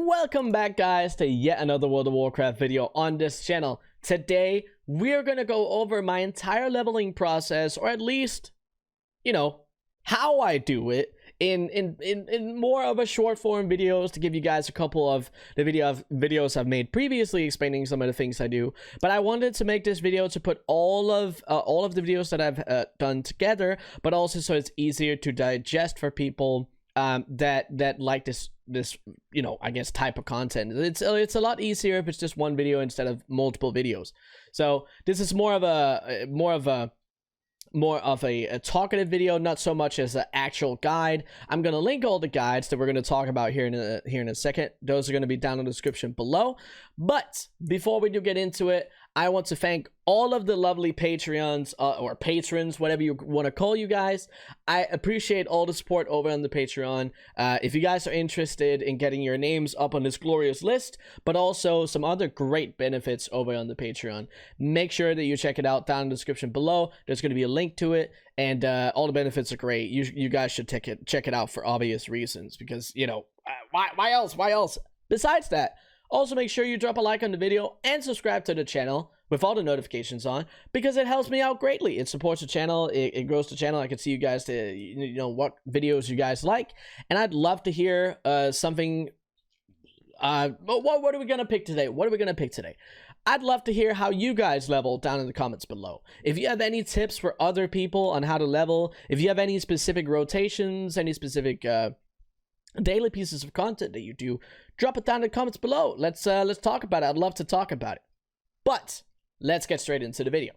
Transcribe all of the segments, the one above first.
Welcome back, guys, to yet another World of Warcraft video on this channel. Today we're gonna go over my entire leveling process, or at least, you know, how I do it in more of a short form videos, to give you guys a couple of the videos I've made previously explaining some of the things I do. But I wanted to make this video to put all of the videos that I've done together, but also so it's easier to digest for people that like this you know, I guess, type of content. It's a lot easier if it's just one video instead of multiple videos. So this is more of a talkative video, not so much as an actual guide. I'm gonna link all the guides that we're gonna talk about here in a second. Those are gonna be down in the description below. But before we do get into it, I want to thank all of the lovely Patreons or patrons, whatever you want to call you guys. I appreciate all the support over on the Patreon. If you guys are interested in getting your names up on this glorious list, but also some other great benefits over on the Patreon, make sure that you check it out down in the description below. There's going to be a link to it, and all the benefits are great. You guys should check it out for obvious reasons, because, you know, why else? Besides that, also make sure you drop a like on the video and subscribe to the channel with all the notifications on, because it helps me out greatly. It supports the channel, it grows the channel. I can see you guys, you know, what videos you guys like, and I'd love to hear something. What are we gonna pick today? I'd love to hear how you guys level down in the comments below. If you have any tips for other people on how to level, if you have any specific rotations, any specific daily pieces of content that you do, drop it down in the comments below. Let's talk about it. I'd love to talk about it. But let's get straight into the video.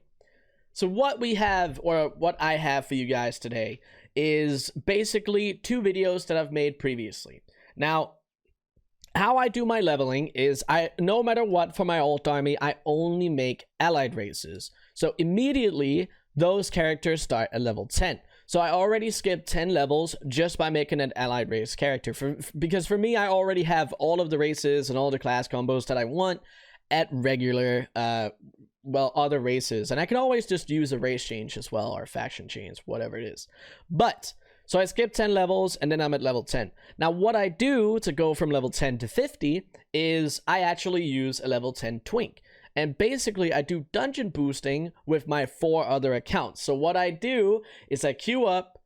So what we have, or what I have for you guys today, is basically two videos that I've made previously. Now, how I do my leveling is, no matter what, for my alt army, I only make allied races. So immediately those characters start at level 10. So I already skipped 10 levels just by making an allied race character. Because for me, I already have all of the races and all the class combos that I want at regular, other races. And I can always just use a race change as well, or faction change, whatever it is. But, so I skipped 10 levels, and then I'm at level 10. Now, what I do to go from level 10 to 50 is I actually use a level 10 twink. And basically, I do dungeon boosting with my 4 other accounts. So what I do is I queue up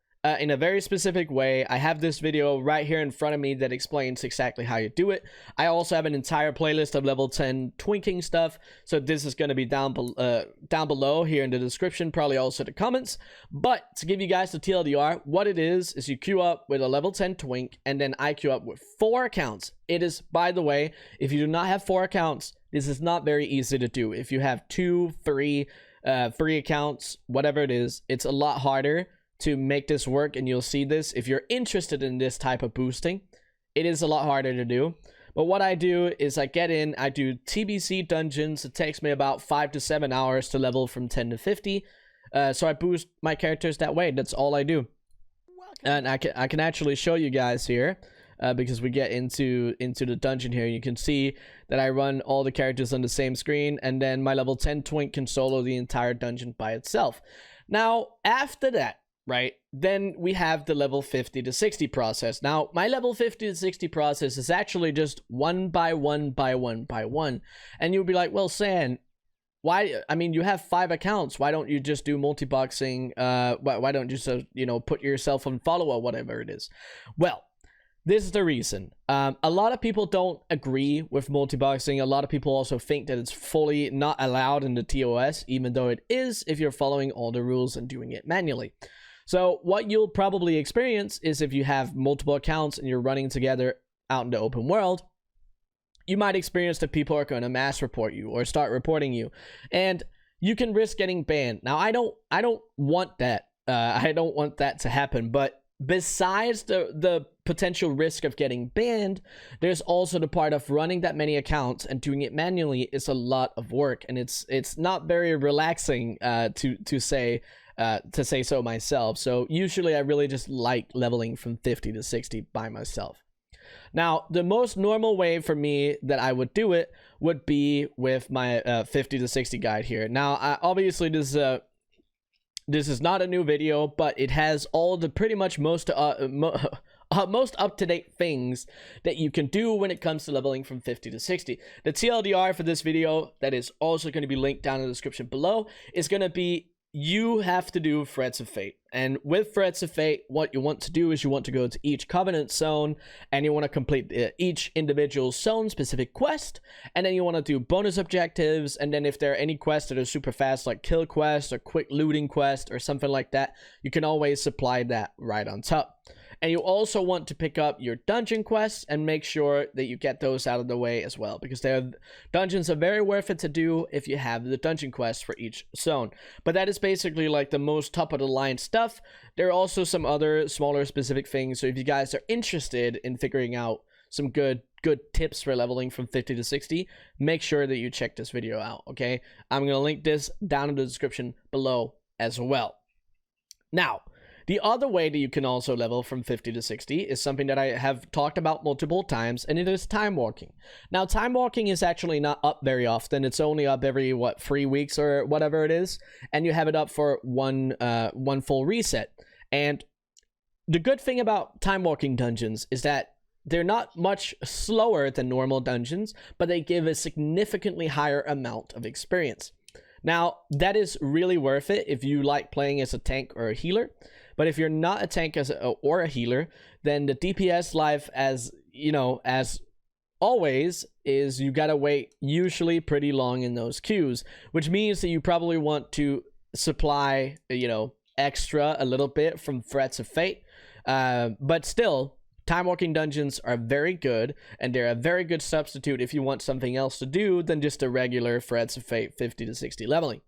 in a very specific way. I have this video right here in front of me that explains exactly how you do it. I also have an entire playlist of level 10 twinking stuff. So this is going to be down below here in the description, probably also the comments. But to give you guys the TLDR, what it is you queue up with a level 10 twink, and then I queue up with 4 accounts. It is, by the way, if you do not have 4 accounts, this is not very easy to do. If you have 2, 3 accounts, whatever it is, it's a lot harder to make this work, and you'll see this if you're interested in this type of boosting. It is a lot harder to do. But what I do is I get in, I do TBC dungeons. It takes me about 5 to 7 hours to level from 10 to 50. So I boost my characters that way. That's all I do. And I can actually show you guys here, because we get into the dungeon here. You can see that I run all the characters on the same screen, and then my level 10 twink can solo the entire dungeon by itself. Now, after that, right, then we have the level 50 to 60 process. Now, my level 50 to 60 process is actually just one by one. And you'll be like, well, San, why? I mean, you have 5 accounts. Why don't you just do multi-boxing? Why don't you just, you know, put yourself on follow or whatever it is? Well, this is the reason. A lot of people don't agree with multi-boxing. A lot of people also think that it's fully not allowed in the TOS, even though it is if you're following all the rules and doing it manually. So what you'll probably experience is, if you have multiple accounts and you're running together out in the open world, you might experience that people are going to mass report you or start reporting you, and you can risk getting banned. Now, I don't want that. I don't want that to happen. But besides the potential risk of getting banned, there's also the part of running that many accounts and doing it manually is a lot of work, and it's not very relaxing to say so myself. So usually I really just like leveling from 50 to 60 by myself. Now, the most normal way for me that I would do it would be with my 50 to 60 guide here. Now, obviously this is not a new video, but it has all the pretty much most most up-to-date things that you can do when it comes to leveling from 50 to 60. The TLDR for this video, that is also going to be linked down in the description below, is going to be you have to do Threads of Fate. And with Threads of Fate, what you want to do is you want to go to each Covenant zone, and you want to complete each individual zone-specific quest, and then you want to do bonus objectives, and then if there are any quests that are super fast, like kill quest or quick looting quest or something like that, you can always supply that right on top. And you also want to pick up your dungeon quests and make sure that you get those out of the way as well, because dungeons are very worth it to do if you have the dungeon quests for each zone. But that is basically like the most top of the line stuff. There are also some other smaller specific things, so if you guys are interested in figuring out some good tips for leveling from 50 to 60, make sure that you check this video out, okay? I'm going to link this down in the description below as well. Now, the other way that you can also level from 50 to 60 is something that I have talked about multiple times, and it is time walking. Now, time walking is actually not up very often. It's only up every, 3 weeks or whatever it is, and you have it up for one full reset. And the good thing about time walking dungeons is that they're not much slower than normal dungeons, but they give a significantly higher amount of experience. Now, that is really worth it if you like playing as a tank or a healer. But if you're not a tank or a healer, then the DPS life, as you know, as always, is you gotta wait usually pretty long in those queues, which means that you probably want to supply, extra a little bit from Threads of Fate. But still, time walking dungeons are very good, and they're a very good substitute if you want something else to do than just a regular Threads of Fate 50 to 60 leveling.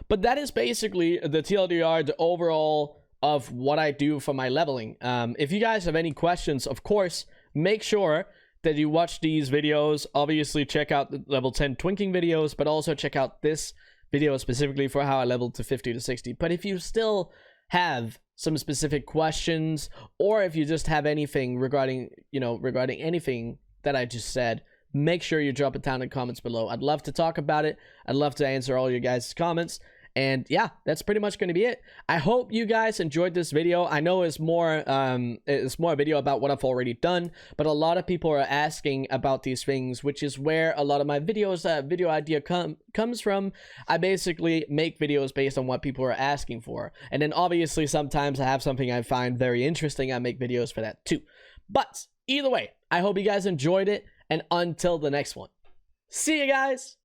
But that is basically the TLDR, the overall of what I do for my leveling. If you guys have any questions, of course, make sure that you watch these videos. Obviously, check out the level 10 twinking videos, but also check out this video specifically for how I leveled to 50 to 60. But if you still have some specific questions, or if you just have anything regarding anything that I just said, make sure you drop it down in the comments below. I'd love to talk about it. I'd love to answer all your guys' comments. And yeah, that's pretty much going to be it. I hope you guys enjoyed this video. I know it's more a video about what I've already done, but a lot of people are asking about these things, which is where a lot of my videos, video idea comes from. I basically make videos based on what people are asking for. And then obviously sometimes I have something I find very interesting. I make videos for that too. But either way, I hope you guys enjoyed it. And until the next one, see you guys.